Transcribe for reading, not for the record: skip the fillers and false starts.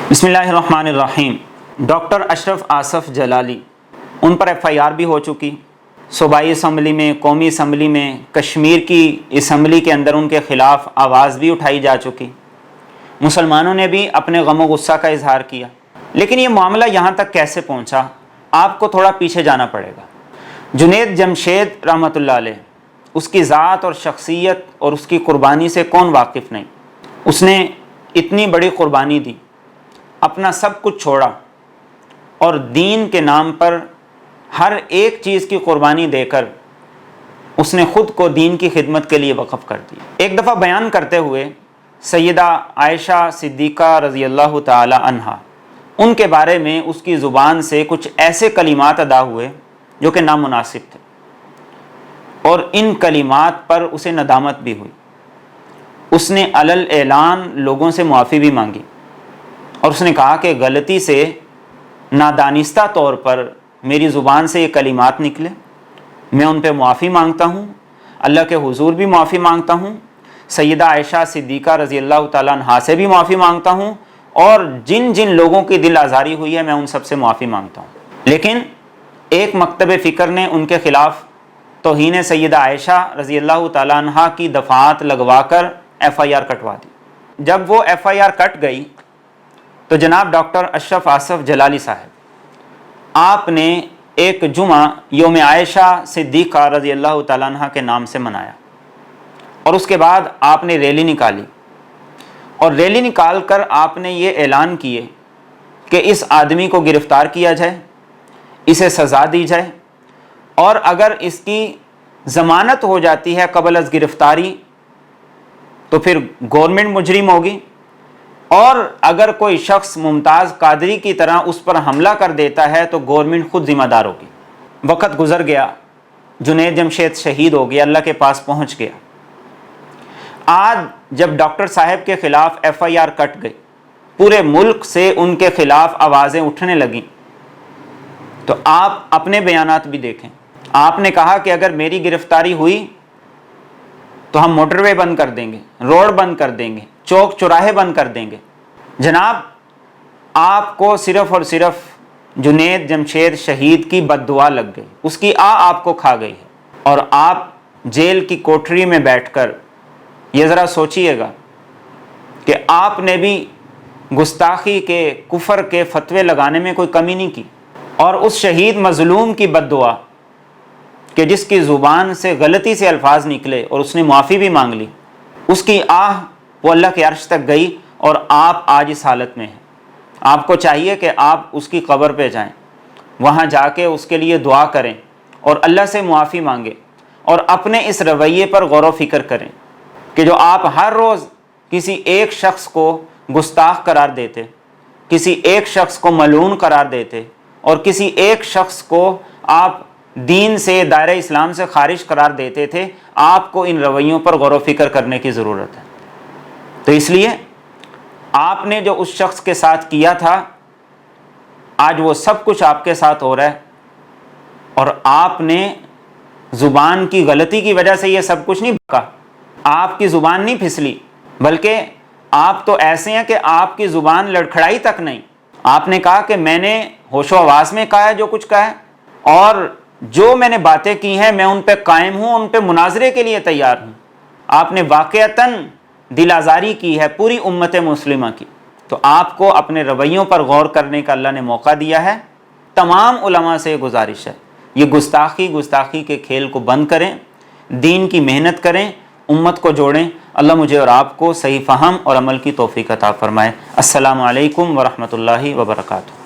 बिस्मिल्लाहिर्रहमानिर्रहीम। डॉक्टर अशरफ आसफ़ जलाली, उन पर FIR भी हो चुकी। सूबाई असम्बली में, कौमी असम्बली में, कश्मीर की असम्बली के अंदर उनके ख़िलाफ़ आवाज़ भी उठाई जा चुकी। मुसलमानों ने भी अपने गम व गुस्सा का इजहार किया। लेकिन ये मामला यहाँ तक कैसे पहुँचा, आपको थोड़ा पीछे जाना पड़ेगा। जुनैद जमशेद रहमतुल्लाह अलैह, उसकी ज़ात और शख्सियत और उसकी कुर्बानी से कौन वाकिफ़ नहीं। उसने इतनी बड़ी कुर्बानी दी, अपना सब कुछ छोड़ा और दीन के नाम पर हर एक चीज़ की कुर्बानी देकर उसने ख़ुद को दीन की खिदमत के लिए वक़फ़ कर दिया। एक दफ़ा बयान करते हुए सैयदा आयशा सिद्दीक़ा रज़ी अल्लाह ताला अन्हा, उनके बारे में उसकी ज़ुबान से कुछ ऐसे कलिमात अदा हुए जो कि नामुनासिब थे और इन कलिमात पर उसे नदामत भी हुई। उसने अलल ऐलान लोगों से मुआफ़ी भी मांगी और उसने कहा कि गलती से नादानिस्ता तौर पर मेरी ज़ुबान से ये कलिमात निकले, मैं उन पर मुआफ़ी मांगता हूँ, अल्लाह के हुजूर भी मुआफ़ी मांगता हूँ, सैयदा आयशा सिद्दीक़ा रज़ी अल्लाह ताला अन्हा से भी मुआफ़ी मांगता हूँ और जिन जिन लोगों की दिल आज़ारी हुई है मैं उन सब से मुआफ़ी मांगता हूँ। लेकिन एक मकतब फ़िक्र ने उनके ख़िलाफ़ तौहीन सैयदा आयशा रज़ी अल्लाह ताला अन्हा की दफ़ात लगवा कर FIR कटवा दी। जब वो FIR कट गई तो जनाब डॉक्टर अशरफ आसफ़ जलाली साहब, आपने एक जुमा योम आयशा सिद्दीक़ा रज़ी अल्लाह ताला अन्हा के नाम से मनाया और उसके बाद आपने रैली निकाली और रैली निकाल कर आपने ये ऐलान किए कि इस आदमी को गिरफ़्तार किया जाए, इसे सज़ा दी जाए और अगर इसकी ज़मानत हो जाती है क़ब्ल अज़ गिरफ़्तारी तो फिर गवर्नमेंट मुजरिम होगी और अगर कोई शख्स मुमताज़ कादरी की तरह उस पर हमला कर देता है तो गवर्नमेंट ख़ुद ज़िम्मेदार होगी। वक़्त गुज़र गया, जुनैद जमशेद शहीद हो गया, अल्लाह के पास पहुँच गया। आज जब डॉक्टर साहब के ख़िलाफ़ FIR कट गई, पूरे मुल्क से उनके ख़िलाफ़ आवाज़ें उठने लगीं, तो आप अपने बयानात भी देखें। आपने कहा कि अगर मेरी गिरफ़्तारी हुई तो हम मोटरवे बंद कर देंगे, रोड बंद कर देंगे, चौक चौराहे बंद कर देंगे। जनाब, आपको सिर्फ़ और सिर्फ जुनैद जमशेद शहीद की बद्दुआ लग गई, उसकी आपको खा गई है और आप जेल की कोठरी में बैठकर ये ज़रा सोचिएगा कि आपने भी गुस्ताखी के, कुफ़र के फतवे लगाने में कोई कमी नहीं की और उस शहीद मज़लूम की बद्दुआ कि जिसकी ज़ुबान से गलती से अल्फाज निकले और उसने मुआफ़ी भी मांग ली, उसकी वो अल्लाह के अर्श तक गई और आप आज इस हालत में हैं। आपको चाहिए कि आप उसकी कब्र पे जाएं, वहाँ जाके उसके लिए दुआ करें और अल्लाह से मुआफ़ी मांगें और अपने इस रवैये पर गौर व फ़िक्र करें कि जो आप हर रोज़ किसी एक शख्स को गुस्ताख करार देते, किसी एक शख्स को मलून करार देते और किसी एक शख्स को आप दीन से, दायरा इस्लाम से खारिज करार देते थे, आपको इन रवैयों पर गौर व फ़िक्र करने की ज़रूरत है। तो इसलिए आपने जो उस शख्स के साथ किया था, आज वो सब कुछ आपके साथ हो रहा है और आपने ज़ुबान की गलती की वजह से ये सब कुछ नहीं बका। आपकी ज़ुबान नहीं फिसली, बल्कि आप तो ऐसे हैं कि आपकी ज़ुबान लड़खड़ाई तक नहीं। आपने कहा कि मैंने होशो आवाज़ में कहा है जो कुछ कहा है और जो मैंने बातें की हैं मैं उन पर कायम हूँ, उन पर मुनाजरे के लिए तैयार हूँ। आपने वाक़अतन दिल आज़ारी की है पूरी उम्मत मुस्लिमा की। तो आपको अपने रवैयों पर गौर करने का अल्लाह ने मौका दिया है। तमाम उलमा से गुजारिश है, ये गुस्ताखी के खेल को बंद करें, दीन की मेहनत करें, उम्मत को जोड़ें। अल्लाह मुझे और आपको सही फ़हम और अमल की तौफ़ीक़ अता फ़रमाए। अस्सलामु अलैकुम व रहमतुल्लाहि व बरकातुहू।